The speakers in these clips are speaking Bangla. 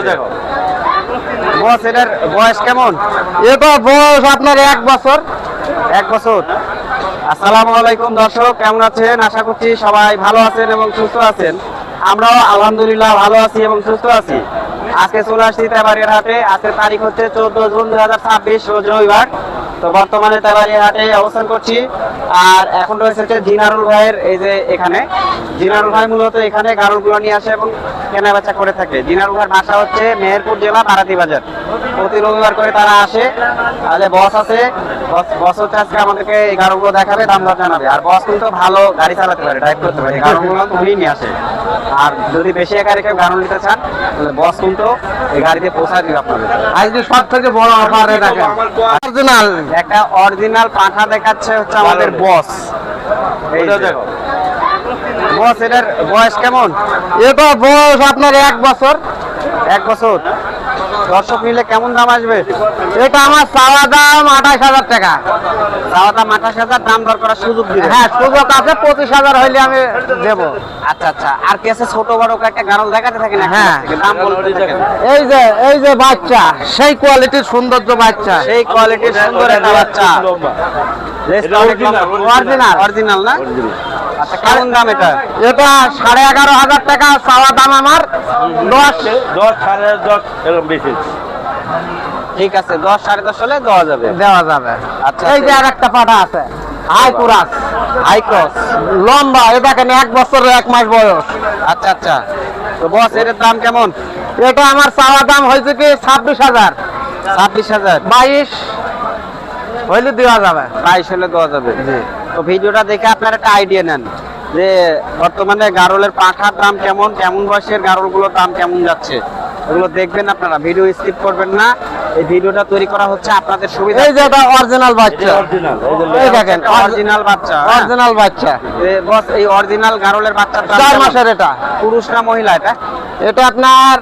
দেখো বস, এটার বয়স কেমন? এটা বয়স আপনার 1 বছর। 1 বছর। আসসালামু আলাইকুম দর্শক, কেমন আছেন? আশা করছি সবাই ভালো আছেন এবং সুস্থ আছেন। আমরাও আলহামদুলিল্লাহ ভালো আছি এবং সুস্থ আছি। আজকে চলে আসছি তেবাড়িয়ার হাটে। আজকের তারিখ হচ্ছে 14 জুন 2026, রোজ রবিবার। তো বর্তমানে তেবাড়িয়ার হাটে অবস্থান করছি। আর এখন রয়েছে হচ্ছে জিনারুল ভাইয়ের, এই যে এখানে জিনারুল ভাই মূলত এখানে গাড়লগুলো নিয়ে আসে এবং কেনা বেচা করে থাকে। জিনারুল ভাইয়ের বাসা হচ্ছে মেহেরপুর জেলা বারাতি বাজার। প্রতি রবিবার করে তারা আসে। তাহলে বস আছে, বস হচ্ছে আজকে আমাদেরকে এই গাড়লগুলো দেখাবে, দাম দর জানাবে। আর বস কিন্তু ভালো গাড়ি চালাতে পারে, ড্রাইভ করতে পারে। গাড়লগুলো উনি নিয়ে আসে। আর যদি বেশি একারে কেউ গাড়ল নিতে চান তাহলে বস কিন্তু এই গাড়িতে পৌঁছায় দিবে আপনাদের। আজকে সব থেকে বড় অফার দেখেন, অরিজিনাল একটা অরিজিনাল পাঁঠা দেখাচ্ছে হচ্ছে আমাদের বস। এই দেখো বস, এটার বয়স কেমন? এটা বয়স আপনার 1 বছর। 1 বছর। দর্শক নিলে কেমন দাম আসবে? এটা আমার চাওয়া দাম 28,000 টাকা। চাওয়া দাম 28,000, দাম দর করার সুযোগ দিবে? হ্যাঁ, সুযোগ আছে। 25,000 হইলে আমি দেব। আচ্ছা আচ্ছা। আর কেসে ছোট বড় একটা গাড়ল দেখাতে থাকেন? হ্যাঁ, দাম বলতে থাকেন। এই যে বাচ্চা, সেই কোয়ালিটির সৌন্দর্য বাচ্চা, সেই কোয়ালিটির সুন্দর একটা বাচ্চা। অরিজিনাল অরিজিনাল না? আচ্ছা, কেমন দাম এটা? এটা 11,500 টাকা চাওয়া দাম আমার। 10 10 এরকম বেশি। ঠিক আছে, 10 10.5 হলে দেওয়া যাবে। দেওয়া যাবে। আচ্ছা, এই যে আরেকটা পাঠা আছে, হাই ক্রস, হাই ক্রস, লম্বা। এটা দেখেন 1 বছর 1 মাস বয়স। আচ্ছা আচ্ছা। তো বস, এটার দাম কেমন? এটা আমার চাওয়া দাম হয়েছে কি 26,000। 26,000। 22 হইলে দেওয়া যাবে। 22 হলে দেওয়া যাবে। জি। তো ভিডিওটা দেখে আপনারা একটা আইডিয়া নেন যে বর্তমানে গাড়লের পাঁঠার দাম কেমন, কেমন বয়সের গাড়লগুলোর দাম কেমন যাচ্ছে, এগুলো দেখবেন আপনারা। ভিডিও স্কিপ করবেন না। এই ভিডিওটা তৈরি করা হচ্ছে আপনাদের সুবিধা। এই যে এটা অরিজিনাল বাচ্চা, এই দেখেন অরিজিনাল বাচ্চা। অরিজিনাল বাচ্চা। বস, এই অরিজিনাল গাড়লের বাচ্চার দাম 4 কেমন? মাসের। এটা পুরুষ না মহিলা? এটা এটা আপনার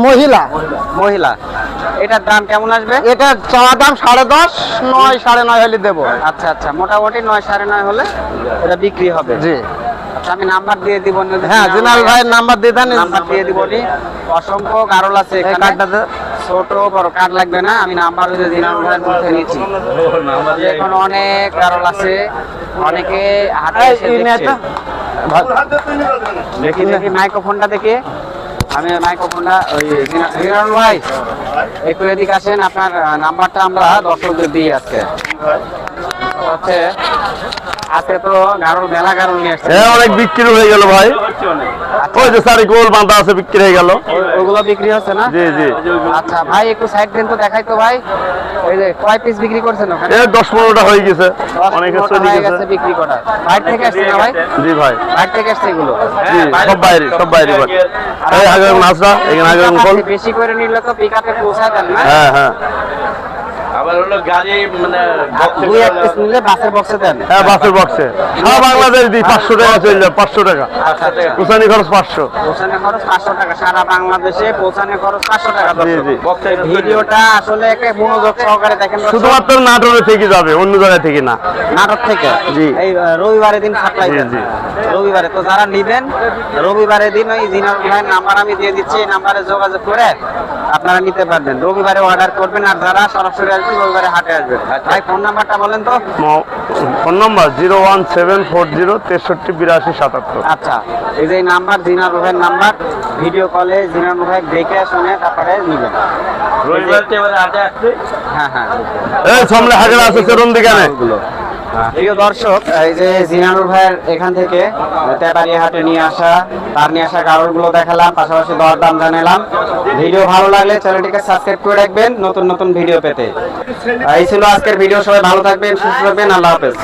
মহিলা। মহিলা। এটার দাম কেমন আসবে? এটা চাওয়া দাম 10.5, 9 9.5 হলে দেবো। আচ্ছা আচ্ছা, মোটামুটি 9 9.5 হলে এটা বিক্রি হবে। জি। আচ্ছা, আমি নাম্বার দিয়ে দিব। হ্যাঁ, জিনাল ভাইয়ের নাম্বার দিয়ে দেন। নাম্বার দিয়ে দিব। অসংখ্য গাড়ল আছে এই এখানে। কার্ডটাতে ছোট বড় কার্ড লাগবে না, আমি নাম্বার হচ্ছে জিনাল ভাইয়ের মুখে নিয়েছি। এখন অনেক গাড়ল আছে, অনেকে হাতে এসে দেখছে। দেখি দেখি মাইক্রোফোনটা দেখি। আমি মাইক্রোফোনটা ওই জিনাল ভাই একটু এদিকে আসেন, আপনার নাম্বারটা আমরা দর্শকদের দিই। আজকে হচ্ছে আজকে তো গাড়ল, মেলা গাড়ল নিয়ে আসছে। হ্যাঁ, অনেক বিক্রি হয়ে গেল ভাই। ওই যে সারি গোল বাঁধা আছে, বিক্রি হয়ে গেল। ওগুলো বিক্রি হচ্ছে না? জি জি। আচ্ছা ভাই, একটু সাইড দেন তো, দেখাই তো ভাই। এই যে কয় পিস বিক্রি করছেন ওখানে? 10-15টা হয়ে গেছে, অনেকে চলে গেছে। বিক্রি করা বাইরে থেকে আসছে না ভাই? জি ভাই, বাইরে থেকে আসছে এগুলো? জি, সব বাইরে ভাই। এই আগে নাচরা, এখানে আগে গোল। বেশি করে নিলে তো পিকআপে পৌঁছায় দেন না? হ্যাঁ হ্যাঁ আবার হলো গাড়ি মানে দুই এক পিস নিলে বাসের বক্সে দেন? হ্যাঁ, বাসের বক্সে। সারা বাংলাদেশ দিই 500 টাকা চলে যায়। 500 টাকা আচ্ছা আচ্ছা। কুসানি খরচ 500। পৌঁছানোর খরচ 500 টাকা। সারা বাংলাদেশে পৌঁছানোর খরচ 500 টাকা। জি জি। ভিডিওটা আসলে একটা মনোযোগ সহকারে দেখেন। শুধুমাত্র নাটোরে থেকে যাবে, অন্য জায়গায় থেকে না। নাটক থেকে? জি। এই রবিবারের দিন সাপ্লাই দেন? জি, জি। রবিবারে। তো যারা নিবেন রবিবারের দিন ওই জিনাল ভাইয়ের নাম্বার আমি দিয়ে দিচ্ছি, এই নাম্বারে যোগাযোগ করে আপনারা নিতে পারবেন। রবিবারে অর্ডার করবেন। আর যারা সরাসরি আসবেন রবিবারে হাটে আসবেন। ভাই ফোন নাম্বারটা বলেন তো। Phone number 01740 638277। আচ্ছা, এই যে নাম্বার জিনাল ভাইয়ের নাম্বার। ভিডিও কলে জিনাল ভাই দেখে শুনে তারপরে নিবেন। রবিবার এবারে হাটে আসছে। হ্যাঁ হ্যাঁ। এই সামনে হাজার আছে সেরম দিকে না। প্রিয় দর্শক, এই যে জিনানুর ভাইয়ের এখান থেকে তেবাড়িয়া হাটে নিয়ে আসা গাড়লগুলো দেখালাম, পাশাপাশি দরদাম জানালাম। ভিডিও ভালো লাগলে চ্যানেলটিকে সাবস্ক্রাইব করে রাখবেন নতুন নতুন ভিডিও পেতে। এই ছিল আজকের ভিডিও। সবাই ভালো থাকবেন, সুস্থ থাকবেন। আল্লাহ হাফেজ।